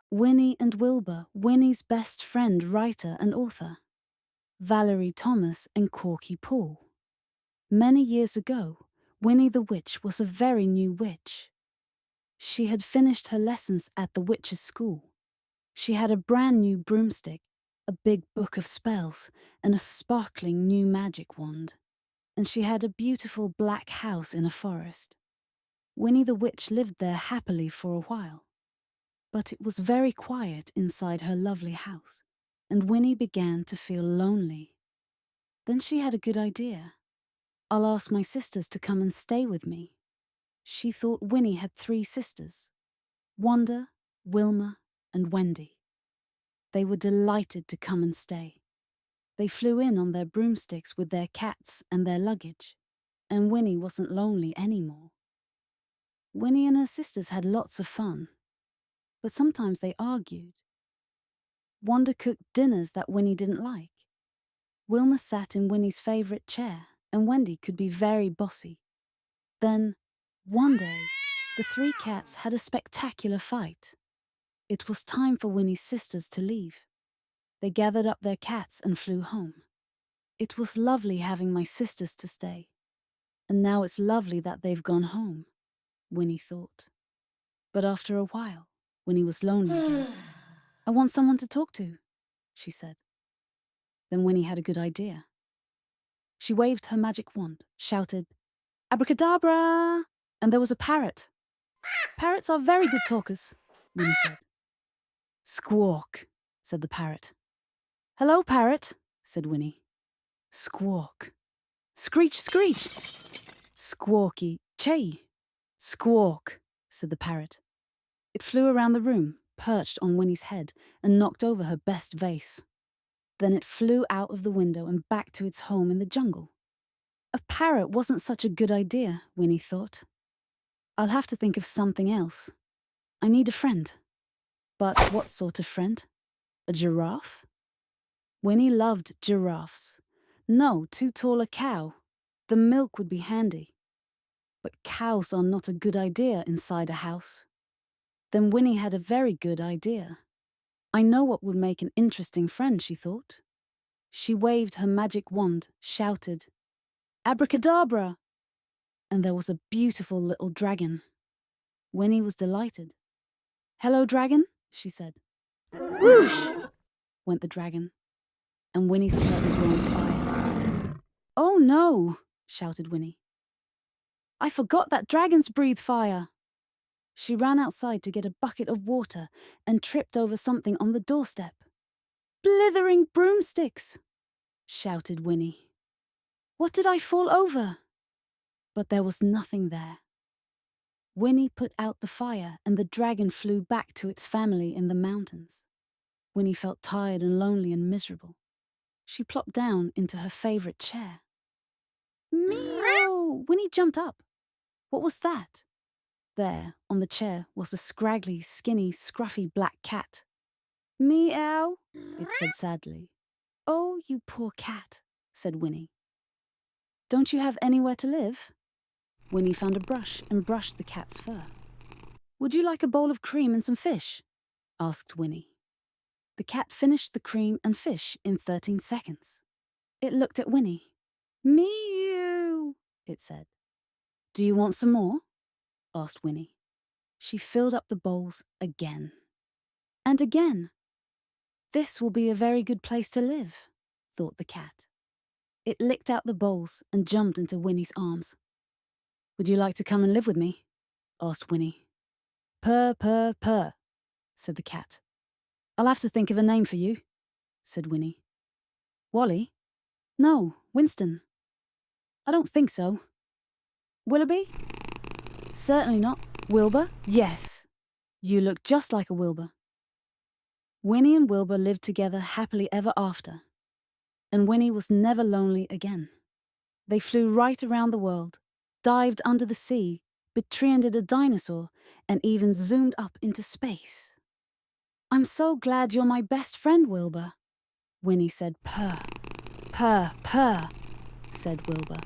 Winnie and Wilbur, Winnie's best friend, writer and author. Valerie Thomas and Corky Paul. Many years ago, Winnie the Witch was a very new witch. She had finished her lessons at the witch's school. She had a brand new broomstick, a big book of spells, and a sparkling new magic wand. And she had a beautiful black house in a forest. Winnie the Witch lived there happily for a while. But it was very quiet inside her lovely house, and Winnie began to feel lonely. Then she had a good idea. I'll ask my sisters to come and stay with me. She thought Winnie had 3 sisters, Wanda, Wilma, and Wendy. They were delighted to come and stay. They flew in on their broomsticks with their cats and their luggage, and Winnie wasn't lonely anymore. Winnie and her sisters had lots of fun, but sometimes they argued. Wanda cooked dinners that Winnie didn't like. Wilma sat in Winnie's favourite chair, and Wendy could be very bossy. Then, one day, the 3 cats had a spectacular fight. It was time for Winnie's sisters to leave. They gathered up their cats and flew home. It was lovely having my sisters to stay. And now it's lovely that they've gone home, Winnie thought. But after a while, Winnie was lonely again. I want someone to talk to, she said. Then Winnie had a good idea. She waved her magic wand, shouted, "Abracadabra!" And there was a parrot. Parrots are very good talkers, Winnie said. "Squawk," said the parrot. "Hello, parrot," said Winnie. Squawk. "Screech, screech." "Squawky, chay." "Squawk," said the parrot. It flew around the room, perched on Winnie's head, and knocked over her best vase. Then it flew out of the window and back to its home in the jungle. A parrot wasn't such a good idea, Winnie thought. I'll have to think of something else. I need a friend. But what sort of friend? A giraffe? Winnie loved giraffes. No, too tall a cow. The milk would be handy. But cows are not a good idea inside a house. Then Winnie had a very good idea. I know what would make an interesting friend, she thought. She waved her magic wand, shouted, "Abracadabra!" And there was a beautiful little dragon. Winnie was delighted. "Hello, dragon," she said. "Whoosh!" went the dragon, and Winnie's curtains were on fire. "Oh no!" shouted Winnie. "I forgot that dragons breathe fire." She ran outside to get a bucket of water and tripped over something on the doorstep. "Blithering broomsticks!" shouted Winnie. "What did I fall over?" But there was nothing there. Winnie put out the fire and the dragon flew back to its family in the mountains. Winnie felt tired and lonely and miserable. She plopped down into her favourite chair. Meow! Winnie jumped up. What was that? There, on the chair, was a scraggly, skinny, scruffy black cat. "Meow," it said sadly. "Oh, you poor cat," said Winnie. "Don't you have anywhere to live?" Winnie found a brush and brushed the cat's fur. "Would you like a bowl of cream and some fish?" asked Winnie. The cat finished the cream and fish in 13 seconds. It looked at Winnie. "Meow," it said. "Do you want some more?" asked Winnie. She filled up the bowls again. And again. "This will be a very good place to live," thought the cat. It licked out the bowls and jumped into Winnie's arms. "Would you like to come and live with me?" asked Winnie. "Purr, purr, purr," said the cat. "I'll have to think of a name for you," said Winnie. "Wally?" "No, Winston." "I don't think so." "Willoughby?" "Certainly not." "Wilbur?" "Yes. You look just like a Wilbur." Winnie and Wilbur lived together happily ever after, and Winnie was never lonely again. They flew right around the world, dived under the sea, befriended a dinosaur, and even zoomed up into space. "I'm so glad you're my best friend, Wilbur," Winnie said. "Purr, purr, purr," said Wilbur.